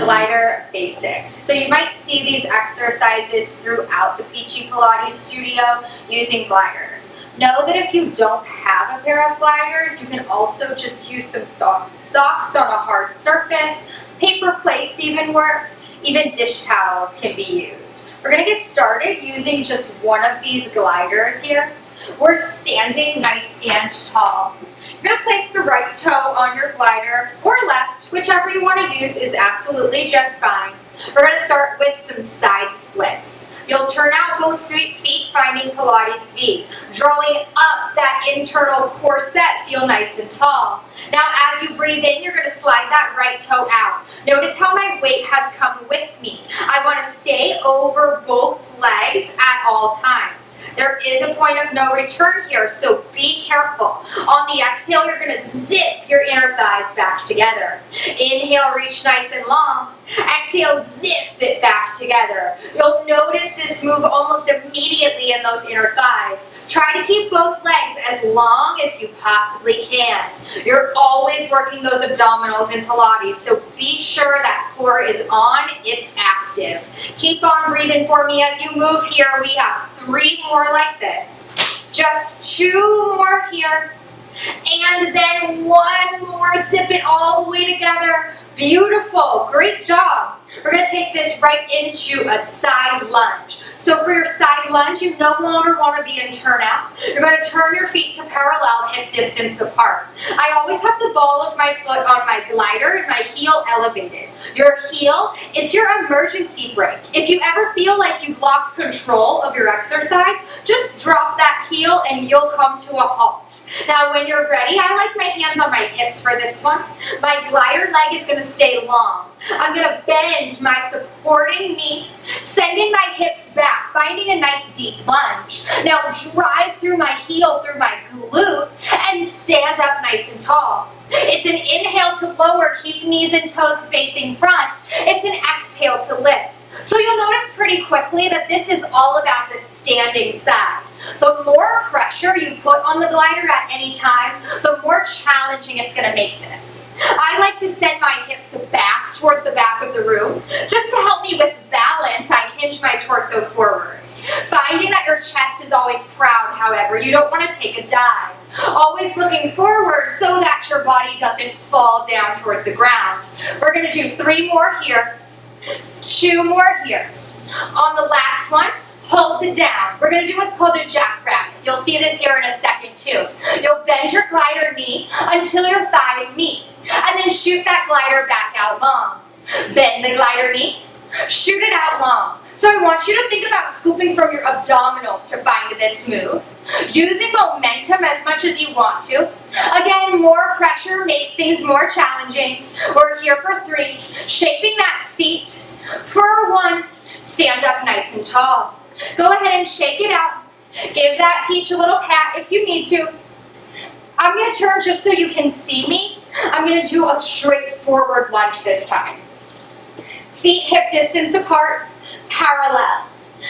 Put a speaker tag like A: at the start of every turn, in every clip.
A: glider basics. So you might see these exercises throughout the Peachy Pilates studio using gliders. Know that if you don't have a pair of gliders, you can also just use some soft socks on a hard surface. Paper plates even work. Even dish towels can be used. We're going to get started using just one of these gliders here. We're standing nice and tall. You're going to place the right toe on your glider or left, whichever you want to use is absolutely just fine. We're going to start with some side splits. You'll turn out both feet finding Pilates V. Drawing up that internal core set, feel nice and tall. Now as you breathe in, you're going to slide that right toe out. Notice how my weight has come with me. I want to stay over both legs at all times. There is a point of no return here, so be careful. On the exhale, you're going to zip your inner thighs back together. Inhale, reach nice and long. Exhale, zip it back together. You'll notice this move almost immediately in those inner thighs. Try to keep both legs as long as you possibly can. You're always working those abdominals in Pilates, so be sure that core is on, it's active. Keep on breathing for me as you move here. We have 3 more like this. Just 2 more here. And then 1 more. Zip it all the way together. Beautiful. Great job. We're going to take this right into a side lunge. So for your side lunge, you no longer want to be in turnout. You're going to turn your feet to parallel, hip distance apart. I always have the ball of my foot on my glider and my heel elevated. Your heel, it's your emergency brake. If you ever feel like you've lost control of your exercise, just drop that heel and you'll come to a halt. Now when you're ready, I like my hands on my hips for this one. My glider leg is going to stay long. I'm going to bend my supporting knee, sending my hips back, finding a nice deep lunge. Now drive through my heel, through my glute, and stand up nice and tall. It's an inhale to lower, keep knees and toes facing front. It's an exhale to lift. So you'll notice pretty quickly that this is all about the standing side. The more pressure you put on the glider at any time, the more challenging it's going to make this. I like to send my hips back towards the back of the room. Just to help me with balance, I hinge my torso forward. Finding that your chest is always proud, however, you don't want to take a dive. Always looking forward so that your body doesn't fall down towards the ground. We're going to do 3 more here, 2 more here. On the last one, hold it down. We're going to do what's called a jackrabbit. You'll see this here in a second too. You'll bend your glider knee until your thighs meet, and then shoot that glider back out long. Bend the glider knee, shoot it out long. So I want you to think about scooping from your abdominals to find this move. Using momentum as much as you want to. Again, more pressure makes things more challenging. We're here for 3. Shaping that seat. For 1, stand up nice and tall. Go ahead and shake it out. Give that peach a little pat if you need to. I'm going to turn just so you can see me. I'm going to do a straight forward lunge this time. Feet hip distance apart, parallel.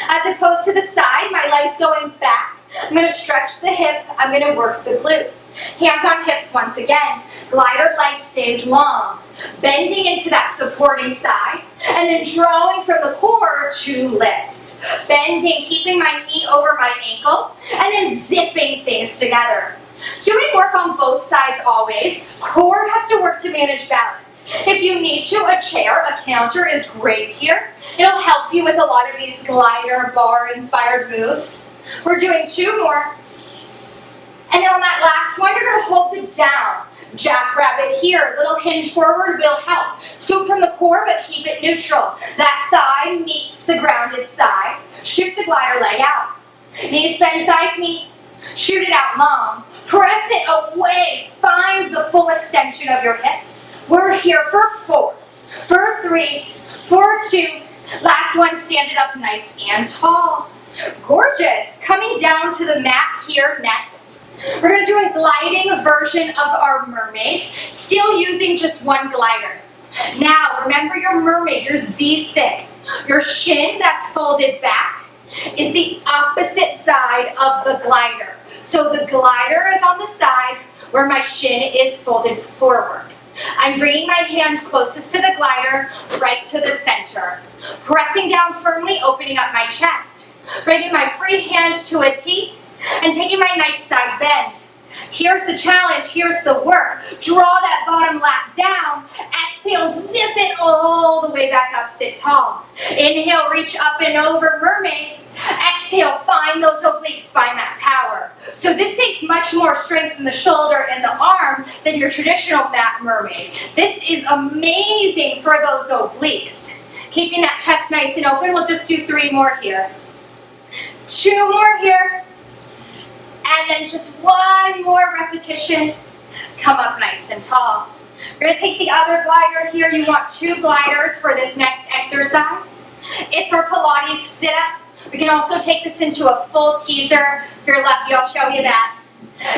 A: As opposed to the side, my legs going back. I'm going to stretch the hip. I'm going to work the glute. Hands on hips once again. Glider leg stays long. Bending into that supporting side. And then drawing from the core to lift. Bending, keeping my knee over my ankle. And then zipping things together. Doing work on both sides always. Core has to work to manage balance. If you need to, a chair, a counter is great here. It'll help you with a lot of these glider bar-inspired moves. We're doing 2 more. And then on that last one, you're going to hold it down. Jackrabbit here. Little hinge forward will help. Scoop from the core, but keep it neutral. That thigh meets the grounded side. Shoot the glider leg out. Knees bend, thighs meet. Shoot it out long. Press it away. Find the full extension of your hip. We're here for 4, for 3, for 2. Last one, stand it up nice and tall. Gorgeous. Coming down to the mat here next. We're going to do a gliding version of our mermaid, still using just 1 glider. Now, remember your mermaid, your Z-sit. Your shin that's folded back is the opposite side of the glider. So the glider is on the side where my shin is folded forward. I'm bringing my hand closest to the glider, right to the center. Pressing down firmly, opening up my chest. Bringing my free hand to a T and taking my nice side bend. Here's the challenge, here's the work. Draw that bottom lat down. Exhale, zip it all the way back up, sit tall. Inhale, reach up and over, mermaid. Exhale, find those obliques, find that power. So this takes much more strength in the shoulder and the arm than your traditional mat mermaid. This is amazing for those obliques. Keeping that chest nice and open, we'll just do 3 more here. 2 more here. And then just 1 more repetition. Come up nice and tall. We're going to take the other glider here. You want 2 gliders for this next exercise. It's our Pilates sit-up. We can also take this into a full teaser. If you're lucky, I'll show you that.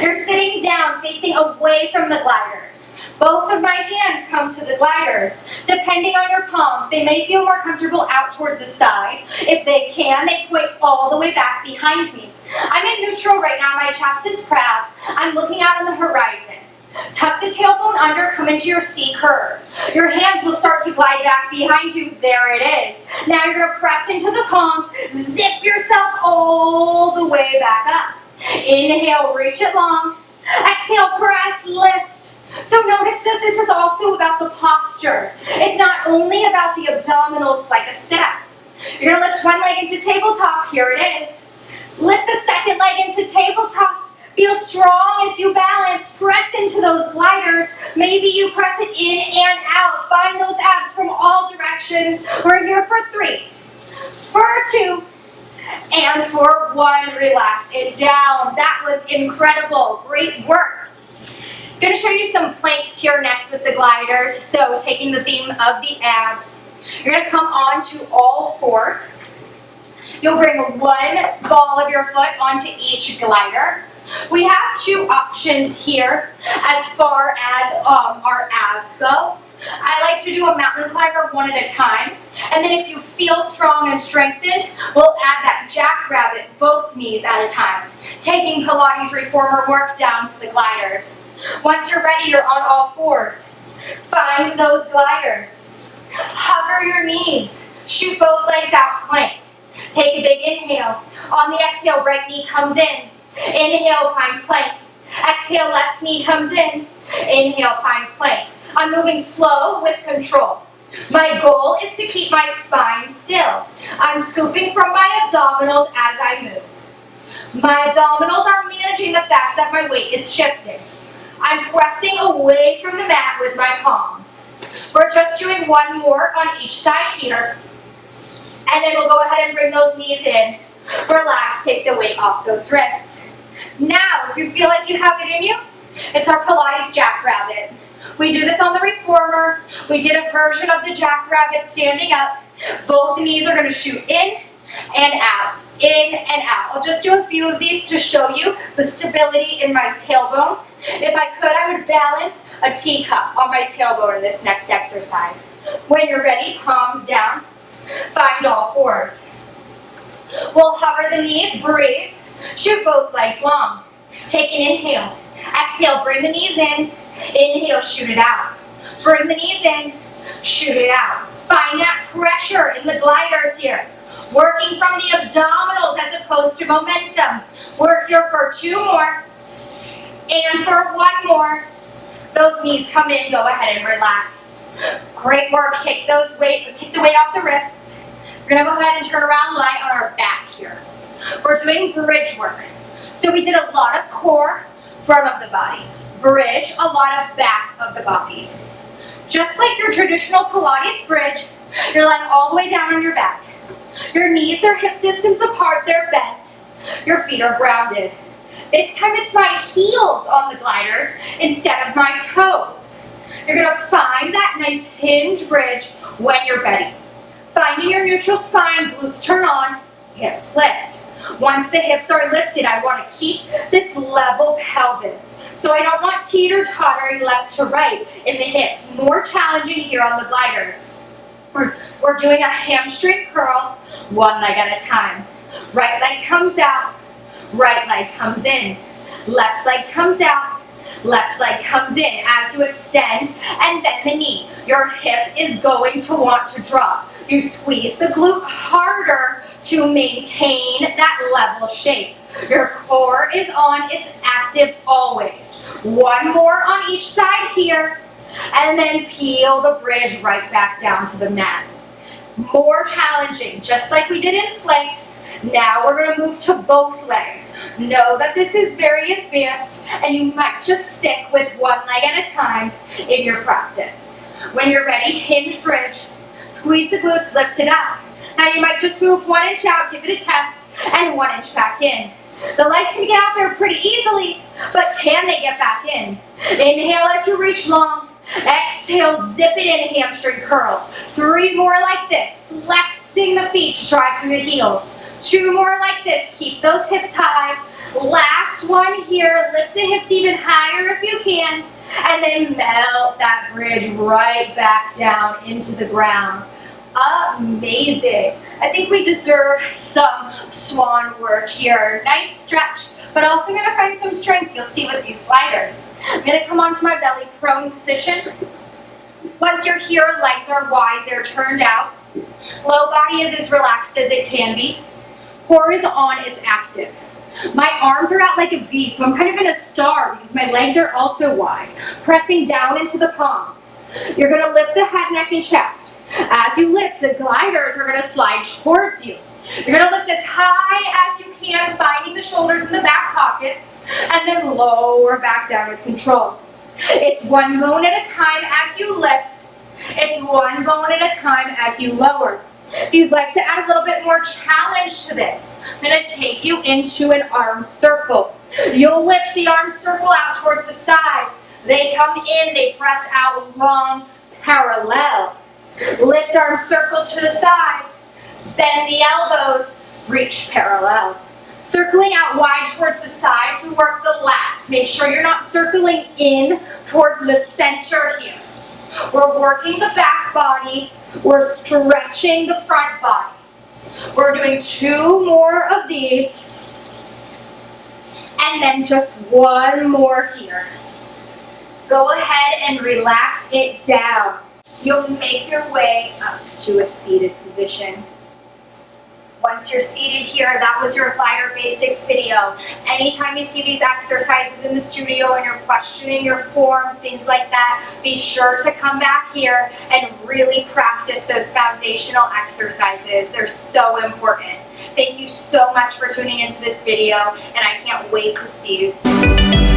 A: You're sitting down, facing away from the gliders. Both of my hands come to the gliders. Depending on your palms, they may feel more comfortable out towards the side. If they can, they point all the way back behind me. I'm in neutral right now. My chest is proud. I'm looking out on the horizon. Tuck the tailbone under, come into your C curve. Your hands will start to glide back behind you. There it is. Now you're going to press into the palms. Zip yourself all the way back up. Inhale, reach it long. Exhale, press, lift. So notice that this is also about the posture. It's not only about the abdominals like a sit-up. You're going to lift one leg into tabletop. Here it is. Lift the second leg into tabletop. Feel strong as you balance. Press into those gliders. Maybe you press it in and out. Find those abs from all directions. We're here for 3, for 2, and for 1. Relax it down. That was incredible. Great work. I'm going to show you some planks here next with the gliders. So taking the theme of the abs, you're going to come on to all 4s. You'll bring 1 ball of your foot onto each glider. We have 2 options here as far as our abs go. I like to do a mountain climber 1 at a time. And then if you feel strong and strengthened, we'll add that jackrabbit, both knees at a time. Taking Pilates reformer work down to the gliders. Once you're ready, you're on all 4s. Find those gliders. Hover your knees. Shoot both legs out, plank. Take a big inhale. On the exhale, right knee comes in. Inhale, find plank. Exhale, left knee comes in. Inhale, find plank. I'm moving slow with control. My goal is to keep my spine still. I'm scooping from my abdominals as I move. My abdominals are managing the fact that my weight is shifting. I'm pressing away from the mat with my palms. We're just doing 1 more on each side here. And then we'll go ahead and bring those knees in. Relax, take the weight off those wrists. Now, if you feel like you have it in you, it's our Pilates jackrabbit. We do this on the reformer. We did a version of the jackrabbit standing up. Both knees are going to shoot in and out, in and out. I'll just do a few of these to show you the stability in my tailbone. If I could, I would balance a teacup on my tailbone in this next exercise. When you're ready, palms down. Find all 4s. We'll hover the knees, breathe. Shoot both legs long. Take an inhale. Exhale, bring the knees in. Inhale, shoot it out. Bring the knees in. Shoot it out. Find that pressure in the gliders here. Working from the abdominals as opposed to momentum. Work here for 2 more. And for 1 more. Those knees come in. Go ahead and relax. Great work. Take the weight off the wrists. We're going to go ahead and turn around, lie on our back here. We're doing bridge work. So we did a lot of core, front of the body. Bridge, a lot of back of the body. Just like your traditional Pilates bridge, you're lying all the way down on your back. Your knees are hip distance apart, they're bent. Your feet are grounded. This time it's my heels on the gliders instead of my toes. You're going to find that nice hinge bridge when you're ready. Finding your neutral spine, glutes turn on, hips lift. Once the hips are lifted, I want to keep this level pelvis. So I don't want teeter-tottering left to right in the hips. More challenging here on the gliders. We're doing a hamstring curl, 1 leg at a time. Right leg comes out, right leg comes in. Left leg comes out, Left leg comes in as you extend and bend the knee. Your hip is going to want to drop. You squeeze the glute harder to maintain that level shape. Your core is on, it's active always. One more on each side here, and then peel the bridge right back down to the mat. More challenging, just like we did in planks. Now we're going to move to both legs. Know that this is very advanced, and you might just stick with one leg at a time in your practice. When you're ready, hinge bridge. Squeeze the glutes, lift it up. Now you might just move 1 inch out, give it a test, and 1 inch back in. The legs can get out there pretty easily, but can they get back in? Inhale as you reach long. Exhale, zip it in, hamstring curls. 3 more like this, flexing the feet to drive through the heels. 2 more like this, keep those hips high. Last one here, lift the hips even higher if you can, and then melt that bridge right back down into the ground. Amazing. I think we deserve some swan work here. Nice stretch, but also going to find some strength you'll see with these gliders. I'm going to come onto my belly, prone position. Once you're here, legs are wide, they're turned out. Low body is as relaxed as it can be. Core is on, it's active. My arms are out like a V, so I'm kind of in a star because my legs are also wide, pressing down into the palms. You're going to lift the head, neck, and chest. As you lift, the gliders are going to slide towards you. You're going to lift as high as you can, finding the shoulders in the back pockets, and then lower back down with control. It's 1 bone at a time as you lift. It's 1 bone at a time as you lower. If you'd like to add a little bit more challenge to this, I'm going to take you into an arm circle. You'll lift the arm circle out towards the side. They come in, they press out long, parallel. Lift arm circle to the side. Bend the elbows, reach parallel. Circling out wide towards the side to work the lats. Make sure you're not circling in towards the center here. We're working the back body. We're stretching the front body. We're doing 2 more of these. And then just 1 more here. Go ahead and relax it down. You'll make your way up to a seated position. Once you're seated here, that was your glider basics video. Anytime you see these exercises in the studio and you're questioning your form, things like that, be sure to come back here and really practice those foundational exercises. They're so important. Thank you so much for tuning into this video, and I can't wait to see you soon.